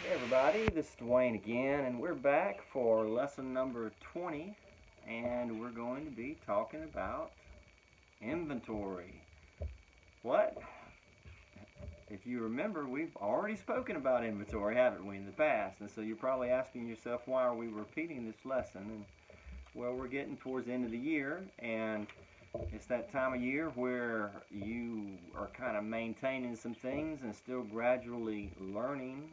Hey everybody, this is Dwayne again, and we're back for lesson number 20, and we're going to be talking about inventory. What? If you remember, we've already spoken about inventory, haven't we, in the past? And so you're probably asking yourself, why are we repeating this lesson? And well, we're getting towards the end of the year, and it's that time of year where you are kind of maintaining some things and still gradually learning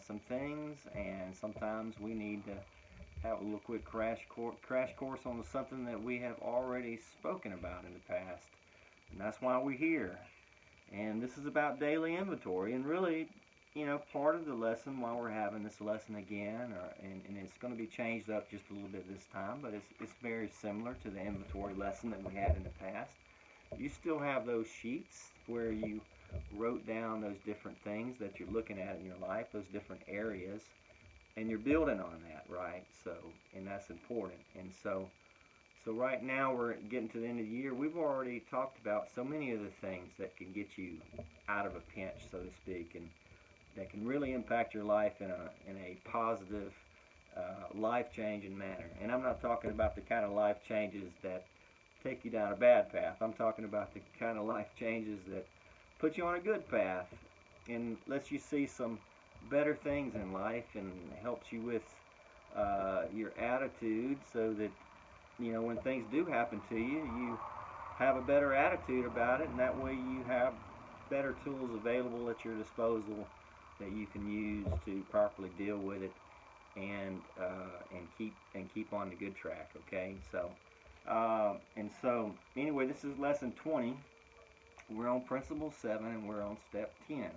some things, and sometimes we need to have a little quick crash course on something that we have already spoken about in the past. And that's why we're here. And this is about daily inventory, and really, part of the lesson why we're having this lesson again, and it's going to be changed up just a little bit this time, but it's very similar to the inventory lesson that we had in the past. You still have those sheets where you wrote down those different things that you're looking at in your life, those different areas, and you're building on that, right? So, and that's important. And so right now we're getting to the end of the year. We've already talked about so many of the things that can get you out of a pinch, so to speak, and that can really impact your life in a positive, life-changing manner. And I'm not talking about the kind of life changes that take you down a bad path. I'm talking about the kind of life changes that put you on a good path and lets you see some better things in life and helps you with your attitude so that when things do happen to you, you have a better attitude about it, and that way you have better tools available at your disposal that you can use to properly deal with it and keep on the good track. Okay, so anyway, this is lesson 20. We're on principle 7 and we're on step 10.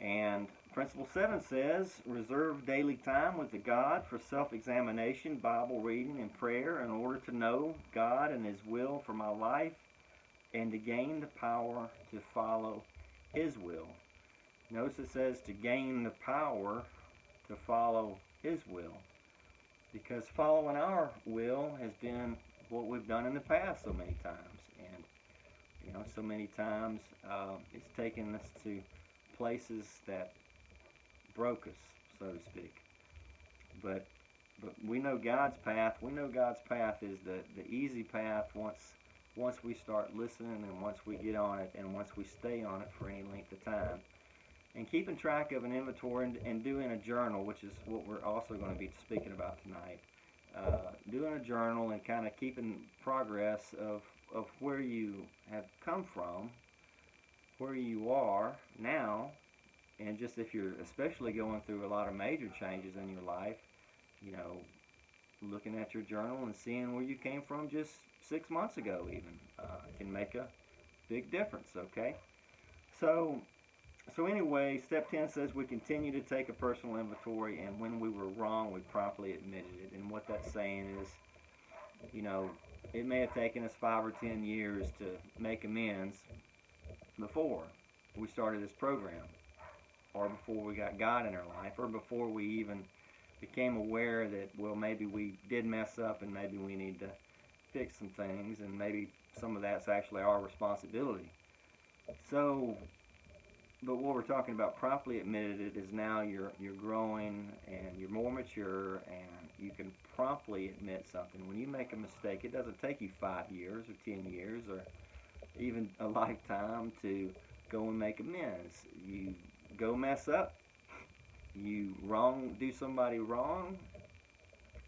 And principle 7 says, reserve daily time with the God for self-examination, Bible reading, and prayer in order to know God and His will for my life and to gain the power to follow His will. Notice it says to gain the power to follow His will, because following our will has been what we've done in the past so many times. And so many times it's taken us to places that broke us, so to speak. But we know God's path. We know God's path is the easy path once we start listening and once we get on it and once we stay on it for any length of time. And keeping track of an inventory and doing a journal, which is what we're also going to be speaking about tonight. Doing a journal and kind of keeping progress of where you have come from, where you are now, and just if you're especially going through a lot of major changes in your life, looking at your journal and seeing where you came from just 6 months ago even can make a big difference, okay? So anyway, step 10 says we continue to take a personal inventory, and when we were wrong, we promptly admitted it. And what that's saying is, it may have taken us 5 or 10 years to make amends before we started this program, or before we got God in our life, or before we even became aware that, well, maybe we did mess up and maybe we need to fix some things, and maybe some of that's actually our responsibility. So, but what we're talking about, properly admitted it, is now you're growing and you're more mature and you can promptly admit something. When you make a mistake, it doesn't take you 5 years or 10 years or even a lifetime to go and make amends. You go mess up, you do somebody wrong,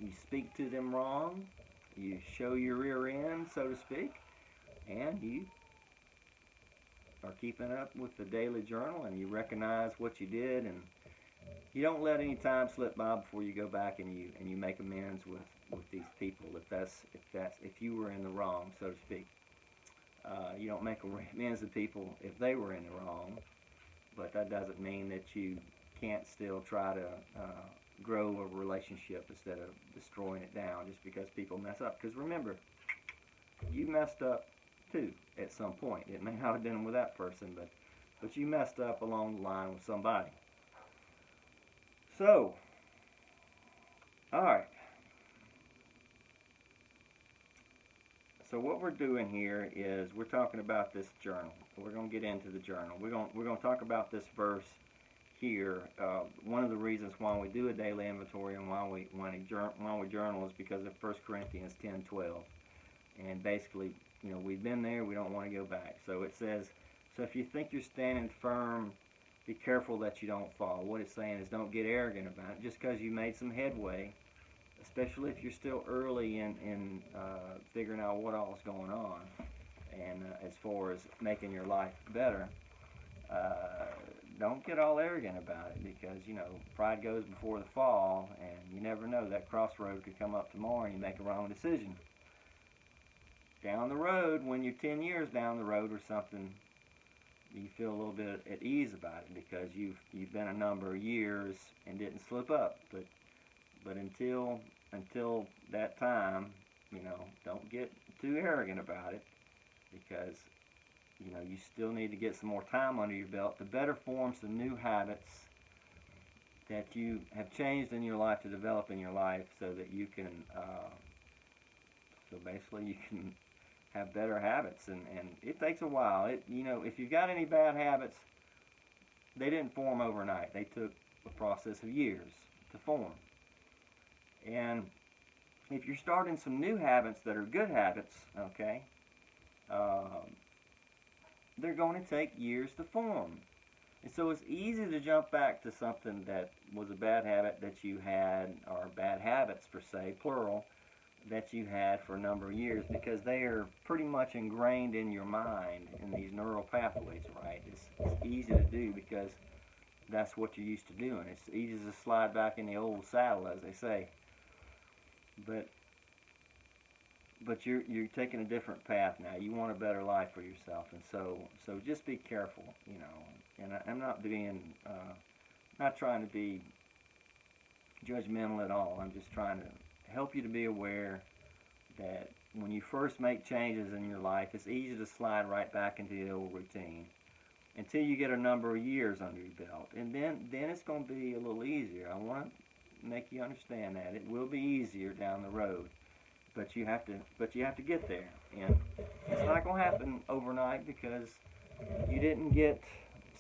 you speak to them wrong, you show your rear end, so to speak, and you are keeping up with the daily journal and you recognize what you did, and you don't let any time slip by before you go back and you make amends with these people if you were in the wrong, so to speak. You don't make amends with people if they were in the wrong, but that doesn't mean that you can't still try to grow a relationship instead of destroying it down just because people mess up. Because remember, you messed up too at some point. It may not have been with that person, but you messed up along the line with somebody. So, all right. So what we're doing here is we're talking about this journal. We're going to get into the journal. We're going to talk about this verse here. One of the reasons why we do a daily inventory and why we journal is because of 1 Corinthians 10:12, and basically, we've been there. We don't want to go back. So it says, so if you think you're standing firm, be careful that you don't fall. What it's saying is, don't get arrogant about it. Just because you made some headway, especially if you're still early in figuring out what all's going on, and as far as making your life better, don't get all arrogant about it, because pride goes before the fall, and you never know, that crossroad could come up tomorrow and you make a wrong decision. Down the road, when you're 10 years down the road or something, you feel a little bit at ease about it, because you've been a number of years and didn't slip up. But until that time, don't get too arrogant about it, because you still need to get some more time under your belt to better form some new habits that you have changed in your life, to develop in your life, so that you can so basically you can have better habits. And it takes a while. If you've got any bad habits, they didn't form overnight. They took a process of years to form. And if you're starting some new habits that are good habits, okay, they're going to take years to form. And so it's easy to jump back to something that was a bad habit that you had, or bad habits per se, plural, that you had for a number of years, because they are pretty much ingrained in your mind, in these neural pathways, right? It's easy to do because that's what you're used to doing. It's easy to slide back in the old saddle, as they say. But you're taking a different path now. You want a better life for yourself, and so just be careful, And I'm not not trying to be judgmental at all. I'm just trying to help you to be aware that when you first make changes in your life, it's easy to slide right back into the old routine until you get a number of years under your belt, and then it's going to be a little easier. I want to make you understand that it will be easier down the road. But you have to get there, and it's not going to happen overnight, because you didn't get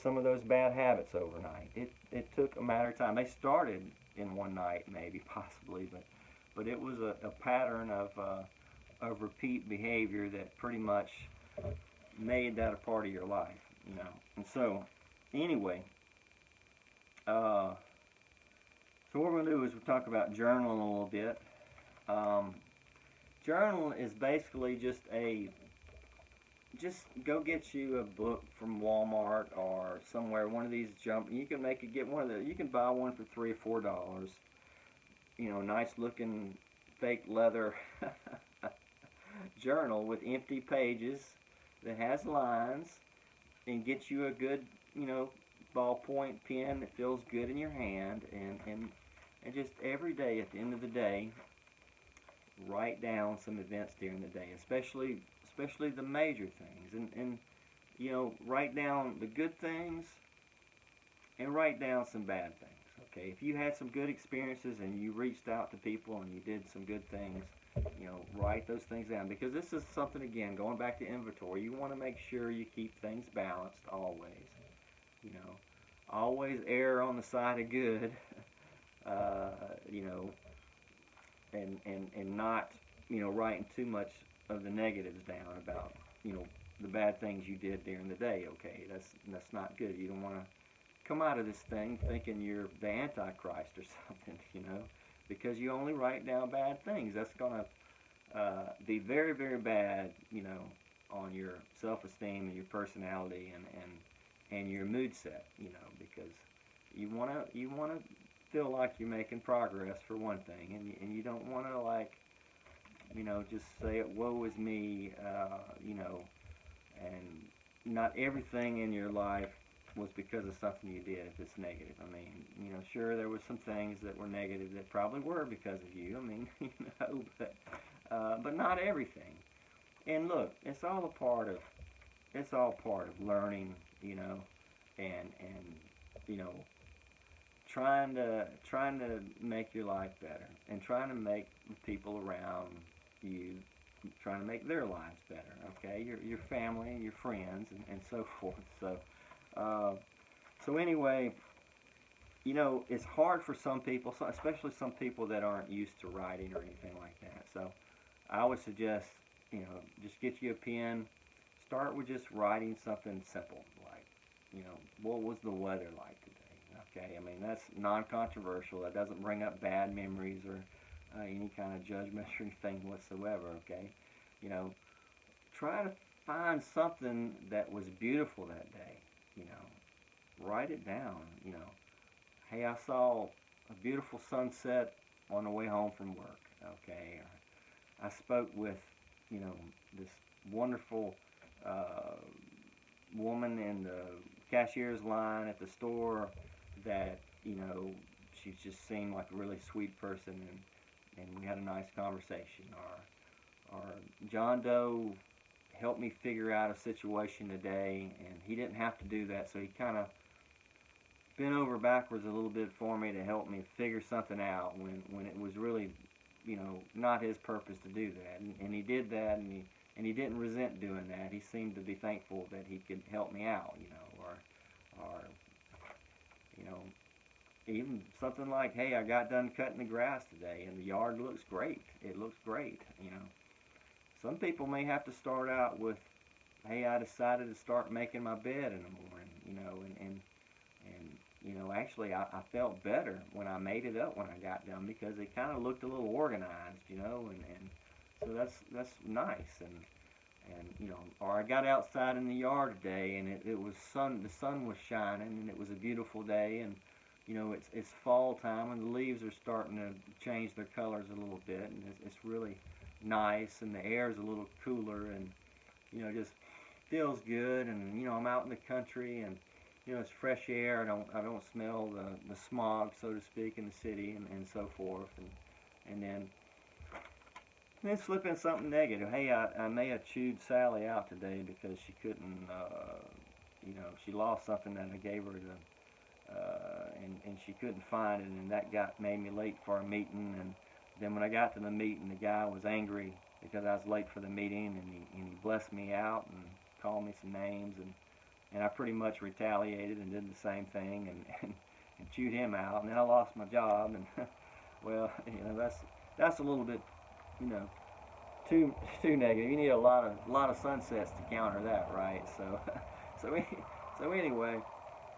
some of those bad habits overnight. It took a matter of time. They started in one night, maybe, possibly, but it was a pattern of repeat behavior that pretty much made that a part of your life, And so, anyway, so what we're going to do is we'll talk about journaling a little bit. Journal is basically just go get you a book from Walmart or somewhere, one of these you can you can buy one for $3 or $4, nice looking fake leather journal with empty pages that has lines, and get you a good, ballpoint pen that feels good in your hand, and just every day, at the end of the day, write down some events during the day, especially the major things, and write down the good things and write down some bad things. Okay, if you had some good experiences and you reached out to people and you did some good things, write those things down, because this is something, again, going back to inventory. You want to make sure you keep things balanced always. Always err on the side of good. And not, writing too much of the negatives down about, the bad things you did during the day. Okay, that's not good. You don't want to come out of this thing thinking you're the Antichrist or something, because you only write down bad things. That's going to be very, very bad, on your self-esteem and your personality and your mood set, because you want to feel like you're making progress, for one thing, and you don't want to, just say it, woe is me, and not everything in your life was because of something you did if it's negative. I mean, sure, there were some things that were negative that probably were because of you. I mean, but not everything. And look, it's all part of learning, and trying to make your life better, and trying to make the people around you, trying to make their lives better. Okay, your family and your friends, and so forth. So anyway, you know, it's hard for some people, especially some people that aren't used to writing or anything like that. So I would suggest, you know, just get you a pen. Start with just writing something simple, like, you know, what was the weather like today? Okay, I mean, that's non-controversial. That doesn't bring up bad memories or any kind of judgment or anything whatsoever. Okay, you know, try to find something that was beautiful that day. You know, write it down. You know, hey, I saw a beautiful sunset on the way home from work. Okay, I spoke with, you know, this wonderful uh, woman in the cashier's line at the store that, you know, she just seemed like a really sweet person, and we had a nice conversation. Or John Doe helped me figure out a situation today, and he didn't have to do that, so he kind of bent over backwards a little bit for me to help me figure something out when it was really, you know, not his purpose to do that. And he did that, and he didn't resent doing that. He seemed to be thankful that he could help me out, you know, or you know, even something like, hey, I got done cutting the grass today, and the yard looks great. It looks great, you know. Some people may have to start out with, hey, I decided to start making my bed in the morning, you know, and you know, actually, I felt better when I made it up when I got done because it kind of looked a little organized, you know, and so that's nice, and you know, or I got outside in the yard today and it was the sun was shining and it was a beautiful day, and you know, it's fall time and the leaves are starting to change their colors a little bit, and it's really nice, and the air is a little cooler, and you know, just feels good, and you know, I'm out in the country, and you know, it's fresh air. I don't smell the smog, so to speak, in the city, and so forth, and then slip in something negative. Hey, I may have chewed Sally out today because she couldn't, you know, she lost something that I gave her and she couldn't find it, and that made me late for a meeting. And then when I got to the meeting, the guy was angry because I was late for the meeting, and he blessed me out and called me some names, and I pretty much retaliated and did the same thing, and chewed him out, and then I lost my job, and well, you know, that's a little bit, you know, too negative. You need a lot of sunsets to counter that, right? So so so anyway,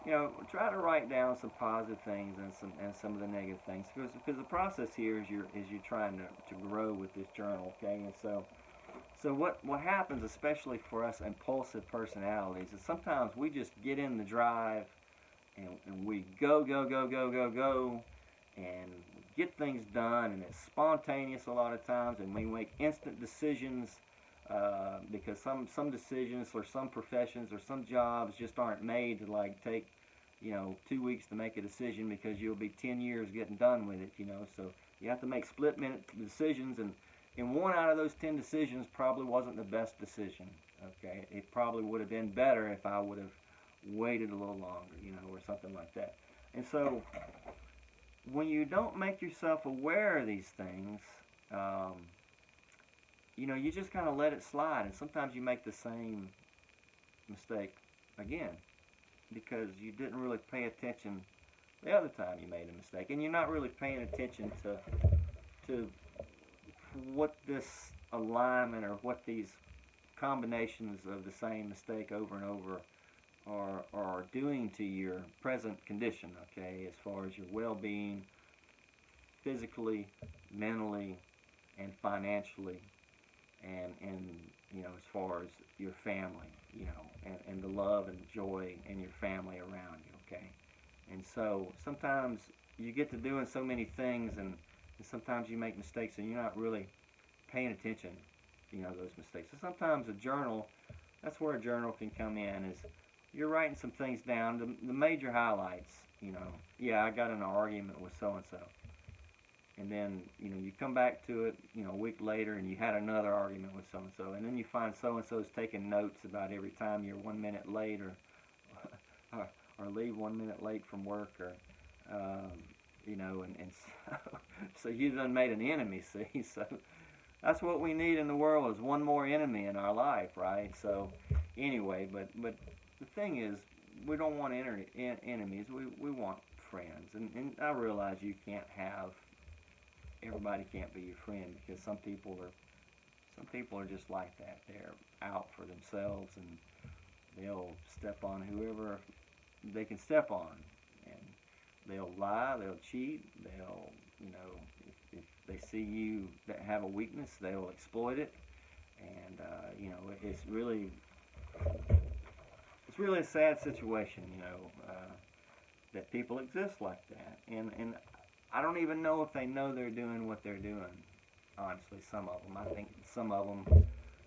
you know, try to write down some positive things and some of the negative things, because the process here is you're trying to grow with this journal, okay? And so what happens, especially for us impulsive personalities, is sometimes we just get in the drive, and we go, and get things done, and it's spontaneous a lot of times, and we make instant decisions, because some decisions or some professions or some jobs just aren't made to like take, you know, 2 weeks to make a decision, because you'll be 10 years getting done with it, you know. So you have to make split minute decisions, and one out of those 10 decisions probably wasn't the best decision. Okay, it probably would have been better if I would have waited a little longer, you know, or something like that. And so when you don't make yourself aware of these things, you know, you just kind of let it slide, and sometimes you make the same mistake again because you didn't really pay attention the other time you made a mistake, and you're not really paying attention to what this alignment or what these combinations of the same mistake over and over are doing to your present condition, okay, as far as your well-being, physically, mentally, and financially, and you know, as far as your family, you know, and the love and joy in your family around you, okay? And so sometimes you get to doing so many things, and sometimes you make mistakes and you're not really paying attention, you know, those mistakes. So sometimes a journal, that's where a journal can come in, is you're writing some things down, the major highlights, you know. Yeah, I got in an argument with so-and-so. And then, you know, you come back to it, you know, a week later, and you had another argument with so-and-so. And then you find so-and-so's taking notes about every time you're 1 minute late, or leave 1 minute late from work, or, you know, and so you've done made an enemy, see? So that's what we need in the world, is one more enemy in our life, right? So anyway, but the thing is, we don't want enemies. We want friends. And I realize everybody can't be your friend, because some people are just like that. They're out for themselves, and they'll step on whoever they can step on, and they'll lie, they'll cheat, they'll, if they see you that have a weakness, they'll exploit it, and it's really a sad situation, that people exist like that, and I don't even know if they know they're doing what they're doing. Honestly, some of them. I think some of them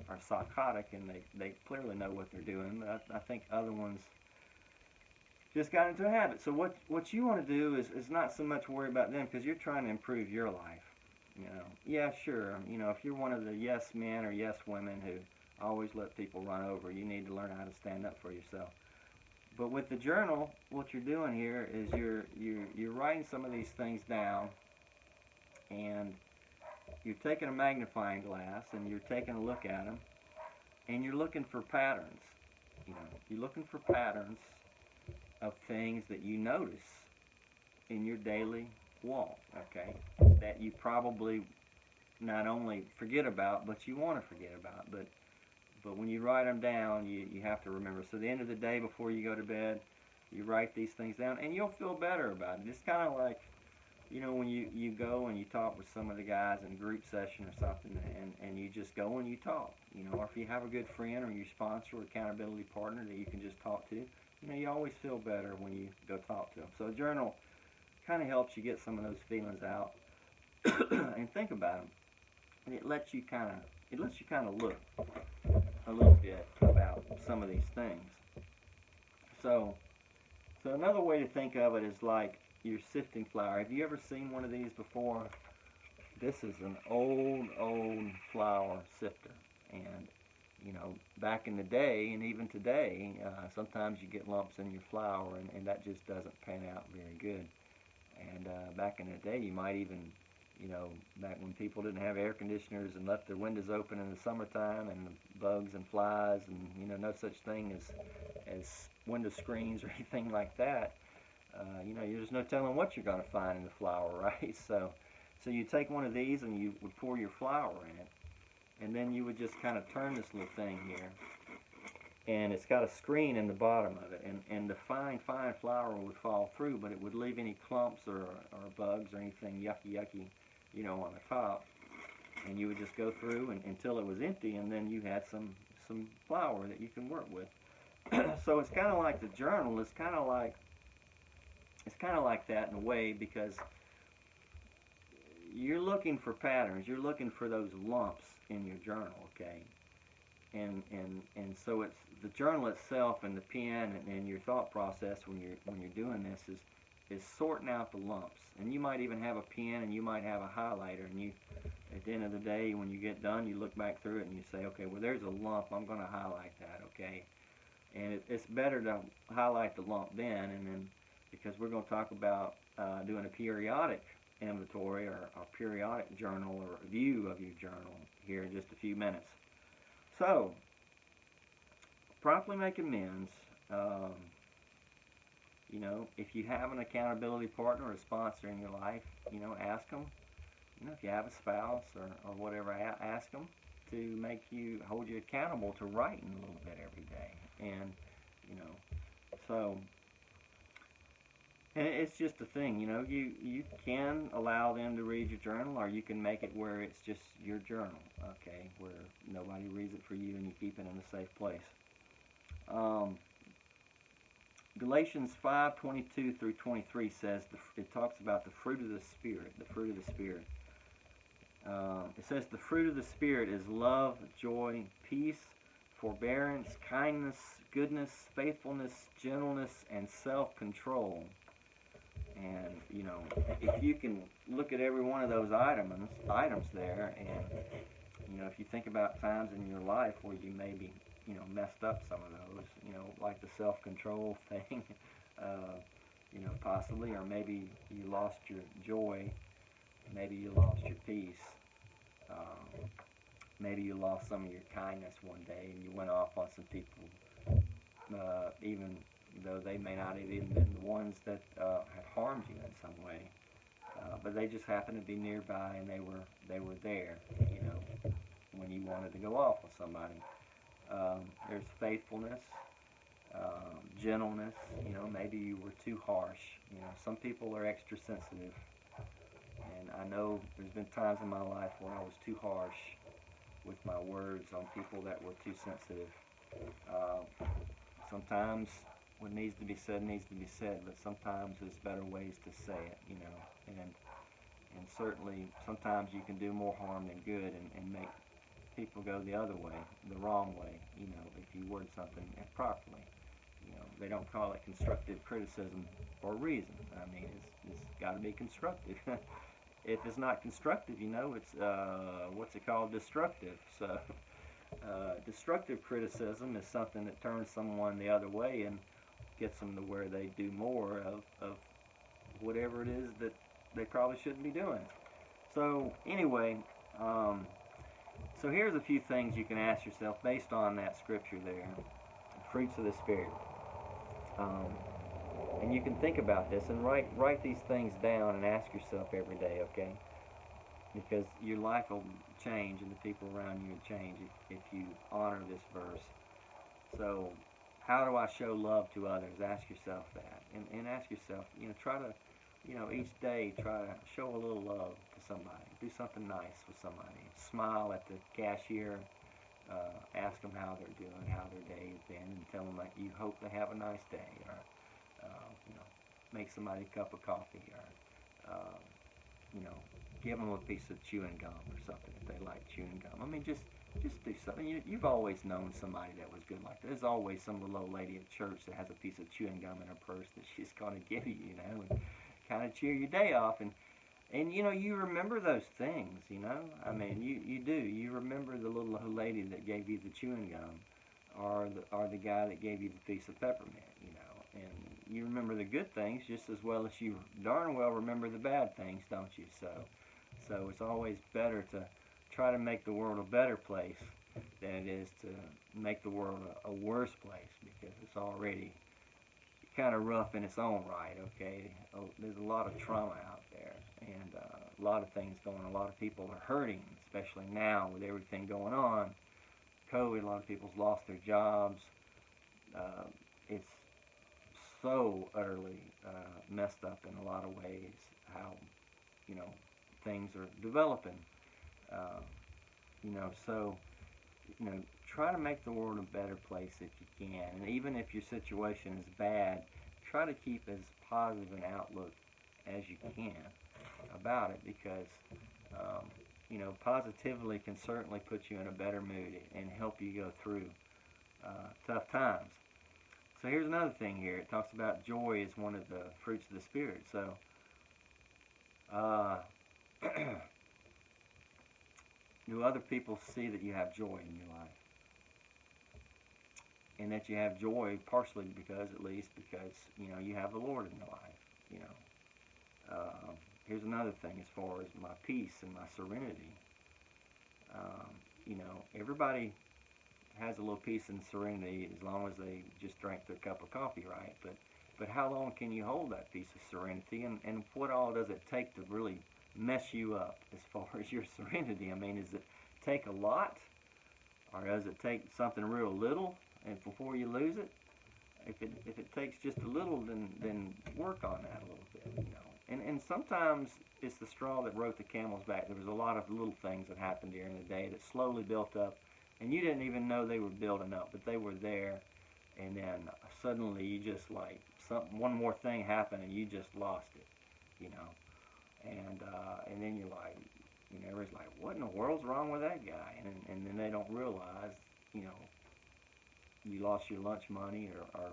are psychotic, and they clearly know what they're doing. But I think other ones just got into a habit. So what you want to do is not so much worry about them, because you're trying to improve your life. Yeah, sure. If you're one of the yes men or yes women who always let people run over, you need to learn how to stand up for yourself. But with the journal, what you're doing here is you're writing some of these things down, and you're taking a magnifying glass and you're taking a look at them, and you're looking for patterns. You're looking for patterns of things that you notice in your daily walk, okay, that you probably not only forget about, but you want to forget about. But when you write them down, you have to remember. So at the end of the day, before you go to bed, you write these things down, and you'll feel better about it. It's kind of like, when you go and you talk with some of the guys in a group session or something, and you just go and you talk, or if you have a good friend or your sponsor or accountability partner that you can just talk to, you always feel better when you go talk to them. So a journal kind of helps you get some of those feelings out and think about them. And it lets you kind of look a little bit about some of these things. So another way to think of it is like you're sifting flour. Have you ever seen one of these before? This is an old flour sifter, and back in the day, and even today, sometimes you get lumps in your flour, and that just doesn't pan out very good. And back in the day, you might even, back when people didn't have air conditioners and left their windows open in the summertime, and the bugs and flies, and no such thing as window screens or anything like that. There's no telling what you're going to find in the flour, right? So you take one of these and you would pour your flour in it, and then you would just kind of turn this little thing here, and it's got a screen in the bottom of it, and the fine flour would fall through, but it would leave any clumps or bugs or anything yucky, on the top, and you would just go through until it was empty, and then you had some flour that you can work with. So it's kind of like the journal. It's kind of like that in a way, because you're looking for patterns. You're looking for those lumps in your journal, okay? And so it's the journal itself, and the pen, and your thought process when you're doing this is sorting out the lumps. And you might even have a pen, and you might have a highlighter, and you, at the end of the day, when you get done, you look back through it and you say, okay, well, there's a lump, I'm going to highlight that, okay? And it's better to highlight the lump then, and then, because we're going to talk about doing a periodic inventory or a periodic journal or review of your journal here in just a few minutes. So, promptly make amends. If you have an accountability partner or a sponsor in your life, ask them. If you have a spouse or whatever, ask them to hold you accountable to writing a little bit every day. And, and it's just a thing, you can allow them to read your journal, or you can make it where it's just your journal, okay, where nobody reads it for you and you keep it in a safe place. Galatians 5:22 through 23 says, it talks about the fruit of the Spirit, it says the fruit of the Spirit is love, joy, peace, forbearance, kindness, goodness, faithfulness, gentleness, and self-control. And, if you can look at every one of those items there, and, if you think about times in your life where you maybe, messed up some of those, like the self-control thing, possibly, or maybe you lost your joy, maybe you lost your peace, maybe you lost some of your kindness one day, and you went off on some people, even though they may not have even been the ones that had harmed some way. But they just happened to be nearby, and they were there, when you wanted to go off with somebody. There's faithfulness, gentleness. Maybe you were too harsh. Some people are extra sensitive, and I know there's been times in my life where I was too harsh with my words on people that were too sensitive. Sometimes what needs to be said, but sometimes there's better ways to say it, and certainly sometimes you can do more harm than good, and make people go the other way, the wrong way, if you word something improperly. They don't call it constructive criticism for a reason. I mean, it's got to be constructive. If it's not constructive, it's, what's it called, destructive. So, destructive criticism is something that turns someone the other way and gets them to where they do more of whatever it is that they probably shouldn't be doing. So, anyway, so here's a few things you can ask yourself based on that scripture there, fruits of the Spirit. And you can think about this and write these things down and ask yourself every day, okay? Because your life will change and the people around you will change if you honor this verse. So, how do I show love to others? Ask yourself that. And ask yourself, try to, each day try to show a little love to somebody. Do something nice with somebody. Smile at the cashier. Ask them how they're doing, how their day has been, and tell them that you hope they have a nice day, or make somebody a cup of coffee, or give them a piece of chewing gum or something if they like chewing gum. I mean, just do something. You've always known somebody that was good like that. There's always some little old lady at church that has a piece of chewing gum in her purse that she's going to give you, and kind of cheer your day off. And you remember those things, I mean, you do. You remember the little old lady that gave you the chewing gum, or the guy that gave you the piece of peppermint, and you remember the good things just as well as you darn well remember the bad things, don't you? So it's always better to try to make the world a better place than it is to make the world a worse place, because it's already kind of rough in its own right, okay? There's a lot of trauma out there, and a lot of things going on. A lot of people are hurting, especially now with everything going on. COVID, a lot of people's lost their jobs. It's so utterly messed up in a lot of ways how, things are developing. So, try to make the world a better place if you can. And even if your situation is bad, try to keep as positive an outlook as you can about it, because, positively can certainly put you in a better mood and help you go through tough times. So here's another thing here. It talks about joy as one of the fruits of the Spirit. So, do other people see that you have joy in your life? And that you have joy partially because you have the Lord in your life, Here's another thing as far as my peace and my serenity. Everybody has a little peace and serenity as long as they just drink their cup of coffee, right? But how long can you hold that peace of serenity, and what all does it take to really mess you up as far as your serenity? I mean, does it take a lot, or does it take something real little and before you lose it? If it takes just a little, then work on that a little bit, And sometimes it's the straw that broke the camel's back. There was a lot of little things that happened during the day that slowly built up, and you didn't even know they were building up, but they were there. And then suddenly you just one more thing happened, and you just lost it, And then you're like, everybody's like, what in the world's wrong with that guy? And then they don't realize, you lost your lunch money, or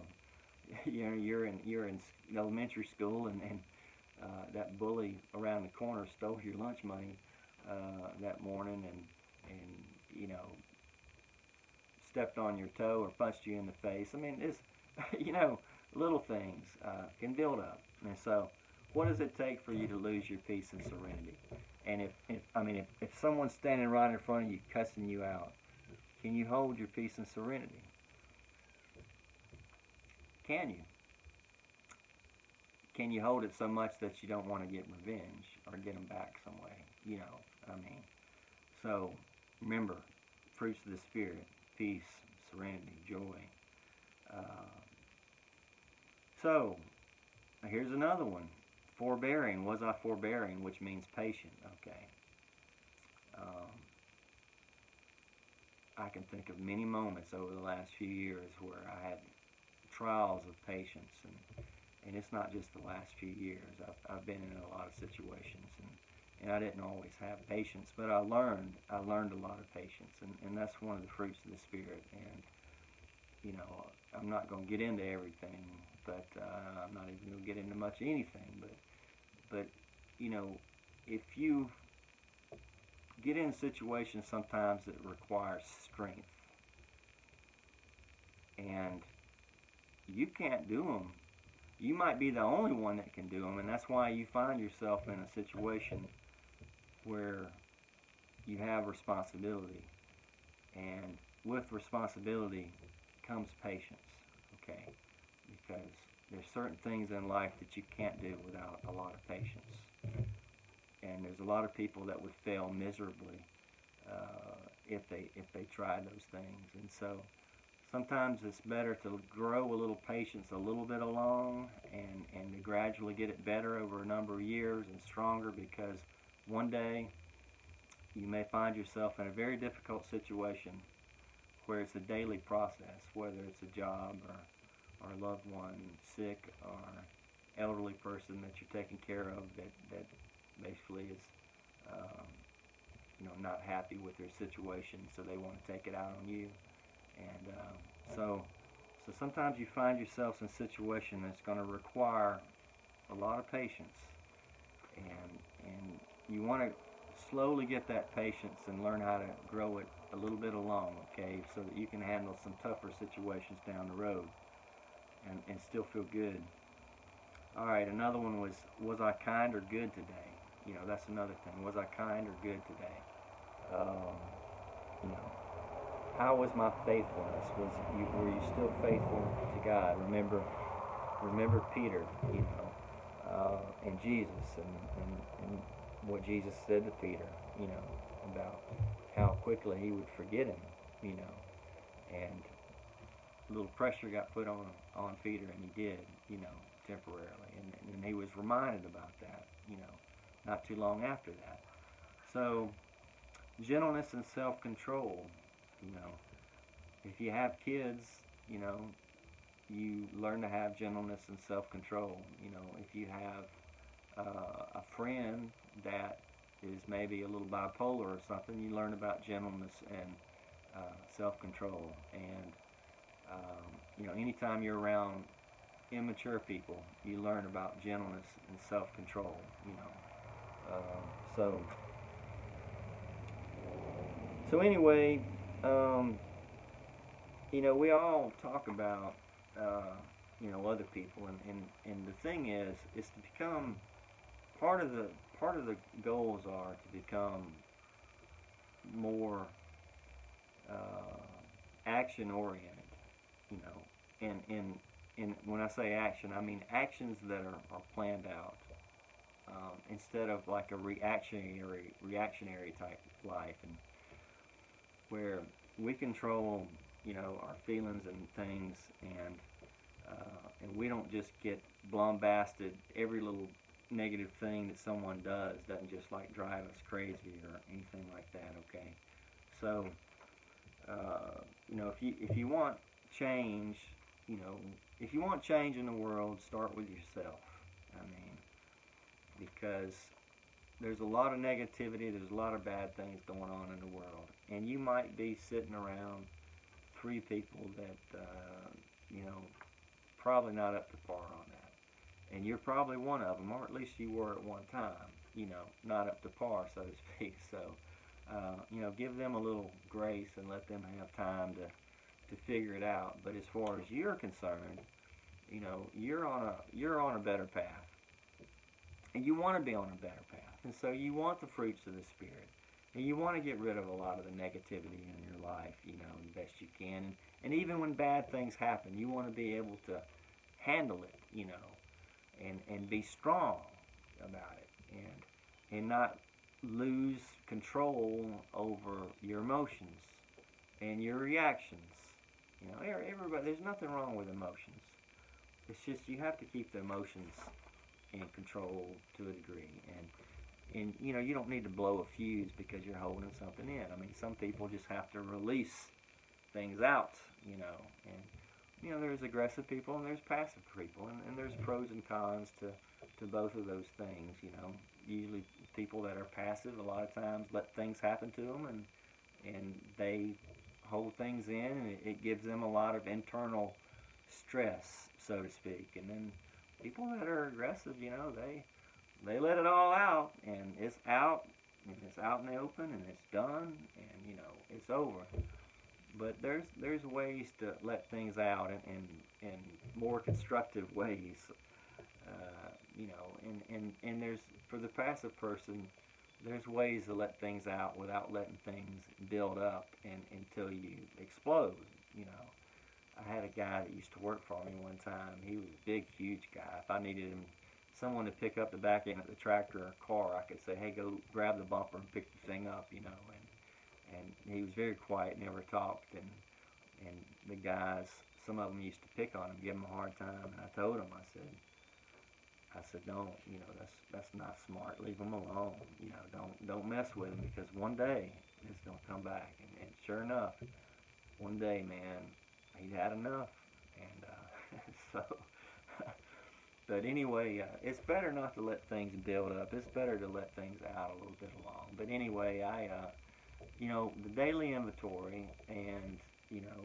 you're in elementary school, and that bully around the corner stole your lunch money that morning, and stepped on your toe or punched you in the face. I mean, it's little things can build up. And so, what does it take for you to lose your peace and serenity? And if someone's standing right in front of you cussing you out, can you hold your peace and serenity? Can you? can you hold it so much that you don't want to get revenge or get them back some way? You know, I mean, so remember, fruits of the Spirit: peace, serenity, joy. So here's another one: forbearing. Was I forbearing? Which means patient. Okay. I can think of many moments over the last few years where I had trials of patience, and it's not just the last few years. I've been in a lot of situations, and I didn't always have patience, but I learned a lot of patience, and that's one of the fruits of the Spirit. And you know, I'm not going to get into everything, but I'm not even going to get into much anything. But you know, if you get in situations sometimes that require strength, and you can't do them. You might be the only one that can do them, and that's why you find yourself in a situation where you have responsibility. And with responsibility comes patience, okay? Because there's certain things in life that you can't do without a lot of patience. And there's a lot of people that would fail miserably if they tried those things. And so sometimes it's better to grow a little patience a little bit along and to gradually get it better over a number of years and stronger, because one day you may find yourself in a very difficult situation where it's a daily process, whether it's a job or a loved one sick or elderly person that you're taking care of that basically is not happy with their situation, so they want to take it out on you. And so sometimes you find yourself in a situation that's going to require a lot of patience, and you want to slowly get that patience and learn how to grow it a little bit along, okay, so that you can handle some tougher situations down the road and still feel good. All right, another one was I kind or good today? You know, that's another thing. Was I kind or good today? You know, how was my faithfulness? Were you still faithful to God? Remember Peter, you know, and Jesus, and what Jesus said to Peter, you know, about how quickly he would forget him, you know, and a little pressure got put on Peter, and he did, you know, temporarily, and he was reminded about that, you know, not too long after that. So gentleness and self-control, you know, if you have kids, you know, you learn to have gentleness and self-control. You know, if you have a friend that is maybe a little bipolar or something, you learn about gentleness and self-control. And you know, anytime you're around immature people, you learn about gentleness and self-control. You know, so anyway, you know, we all talk about you know, other people, and the thing is to become part of the goals are to become more action oriented, you know, and when I say action, I mean actions that are planned out, instead of like a reactionary type life, and where we control, you know, our feelings and things, and we don't just get bombasted. Every little negative thing that someone doesn't just like drive us crazy or anything like that. Okay, so you know, if you want change, you know, if you want change in the world, start with yourself. I mean, because there's a lot of negativity, there's a lot of bad things going on in the world, and you might be sitting around 3 people that you know, probably not up to par on that, and you're probably one of them, or at least you were at one time, you know, not up to par, so to speak. So you know, give them a little grace and let them have time to figure it out. But as far as you're concerned, you know, you're on a better path, and you want to be on a better path, and so you want the fruits of the Spirit, and you want to get rid of a lot of the negativity in your life, you know, the best you can. And even when bad things happen, you want to be able to handle it, you know, and be strong about it, and not lose control over your emotions and your reactions. You know, everybody, there's nothing wrong with emotions. It's just you have to keep the emotions in control to a degree, and you know, you don't need to blow a fuse because you're holding something in. I mean, some people just have to release things out, you know, and you know, there's aggressive people and there's passive people, and there's pros and cons to both of those things. You know, usually people that are passive a lot of times let things happen to them, and they hold things in, and it gives them a lot of internal stress, so to speak. And then people that are aggressive, you know, they let it all out, and it's out, and it's out in the open, and it's done, and you know, it's over. But there's ways to let things out in more constructive ways, you know, and there's, for the passive person, there's ways to let things out without letting things build up until you explode. You know, I had a guy that used to work for me one time. He was a big, huge guy. If I needed him, someone to pick up the back end of the tractor or car, I could say, hey, go grab the bumper and pick the thing up, you know. And he was very quiet, never talked. And the guys, some of them used to pick on him, give him a hard time. And I told him, I said, don't, you know, that's not smart. Leave him alone. You know, don't mess with him, because one day it's gonna come back. And sure enough, one day, man, he'd had enough. And so, but anyway, it's better not to let things build up. It's better to let things out a little bit along. But anyway, you know, the daily inventory, and you know,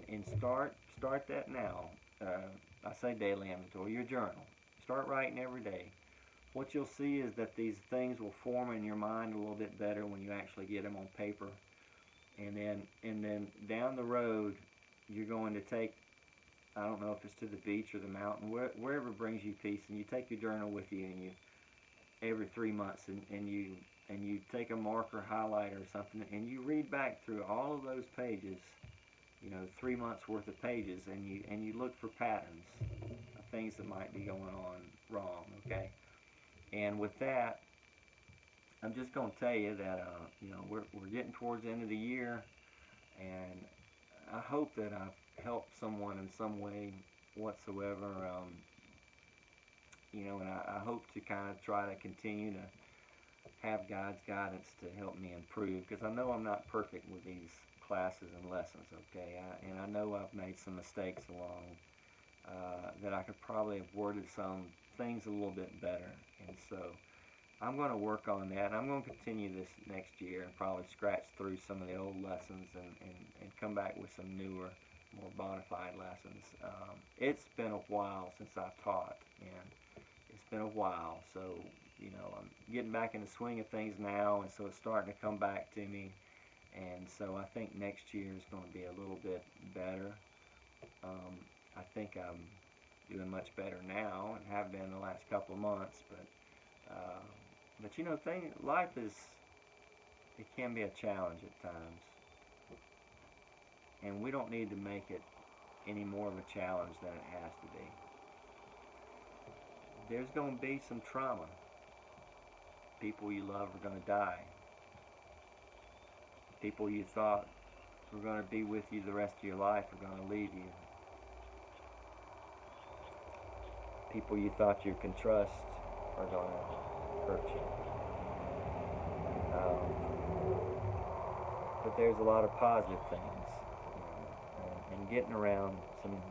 and start that now. I say daily inventory, your journal. Start writing every day. What you'll see is that these things will form in your mind a little bit better when you actually get them on paper. And then down the road, you're going to take, I don't know if it's to the beach or the mountain, wherever brings you peace, and you take your journal with you, and you every 3 months, and you take a marker, highlighter or something, and you read back through all of those pages, you know, 3 months worth of pages, and you look for patterns of things that might be going on wrong, okay? And with that, I'm just going to tell you that you know, we're getting towards the end of the year, and I hope that I've helped someone in some way whatsoever. You know, and I hope to kind of try to continue to have God's guidance to help me improve, because I know I'm not perfect with these classes and lessons, okay? And I know I've made some mistakes along, that I could probably have worded some things a little bit better. And so I'm going to work on that, and I'm going to continue this next year and probably scratch through some of the old lessons and come back with some newer, more modified lessons. It's been a while since I've taught, and it's been a while, so you know, I'm getting back in the swing of things now, and so it's starting to come back to me. And so I think next year is going to be a little bit better. I think I'm doing much better now, and have been the last couple of months. But you know, life is, it can be a challenge at times, and we don't need to make it any more of a challenge than it has to be. There's going to be some trauma. People you love are going to die. People you thought were going to be with you the rest of your life are going to leave you. People you thought you can trust are going to hurt you. But there's a lot of positive things, you know, and getting around some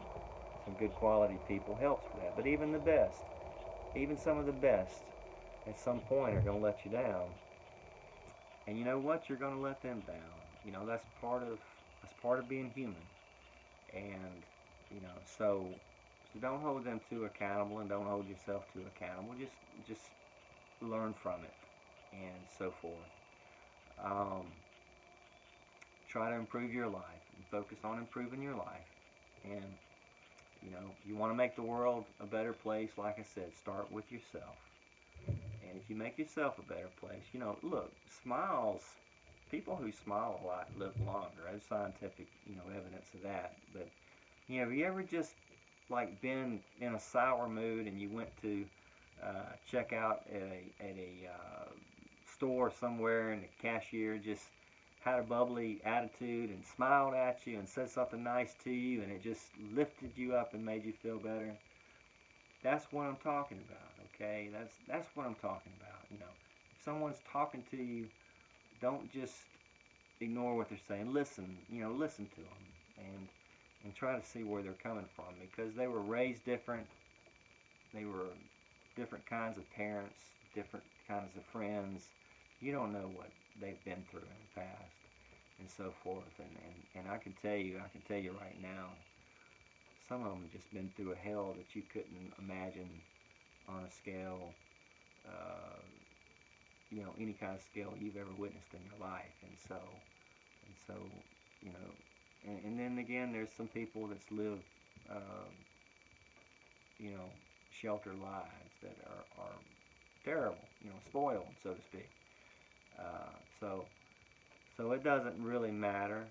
good quality people helps with that. But even the best, even some of the best, at some point are going to let you down. And you know what? You're going to let them down. You know, that's part of being human. And you know, so don't hold them too accountable, and don't hold yourself too accountable. Just learn from it, and so forth. Try to improve your life, and focus on improving your life. And you know, you want to make the world a better place. Like I said, start with yourself. And if you make yourself a better place, you know, look, smiles, people who smile a lot live longer. There's scientific, you know, evidence of that. But, you know, have you ever just like been in a sour mood and you went to check out at a store somewhere and the cashier just had a bubbly attitude and smiled at you and said something nice to you and it just lifted you up and made you feel better. That's what I'm talking about, okay? That's what I'm talking about. You know, if someone's talking to you, don't just ignore what they're saying. Listen, you know, listen to them and try to see where they're coming from, because they were raised different. They were different kinds of parents, different kinds of friends. You don't know what they've been through in the past and so forth. And I can tell you right now, some of them have just been through a hell that you couldn't imagine on a scale, you know, any kind of scale you've ever witnessed in your life. And so, you know, and then again, there's some people that's lived, you know, sheltered lives that are terrible, you know, spoiled, so to speak. So it doesn't really matter,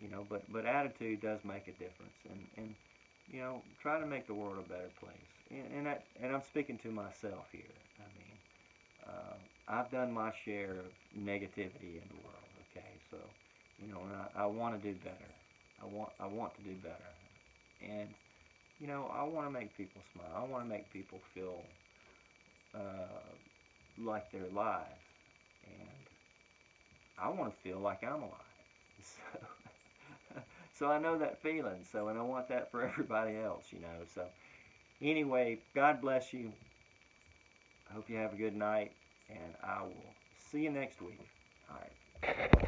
you know, but attitude does make a difference, and you know, try to make the world a better place. And I'm speaking to myself here. I mean, I've done my share of negativity in the world. Okay, so you know, and I want to do better. I want to do better, and you know, I want to make people smile. I want to make people feel like they're alive, and I want to feel like I'm alive. So, so I know that feeling. So, and I want that for everybody else, you know. So, anyway, God bless you. I hope you have a good night, and I will see you next week. All right.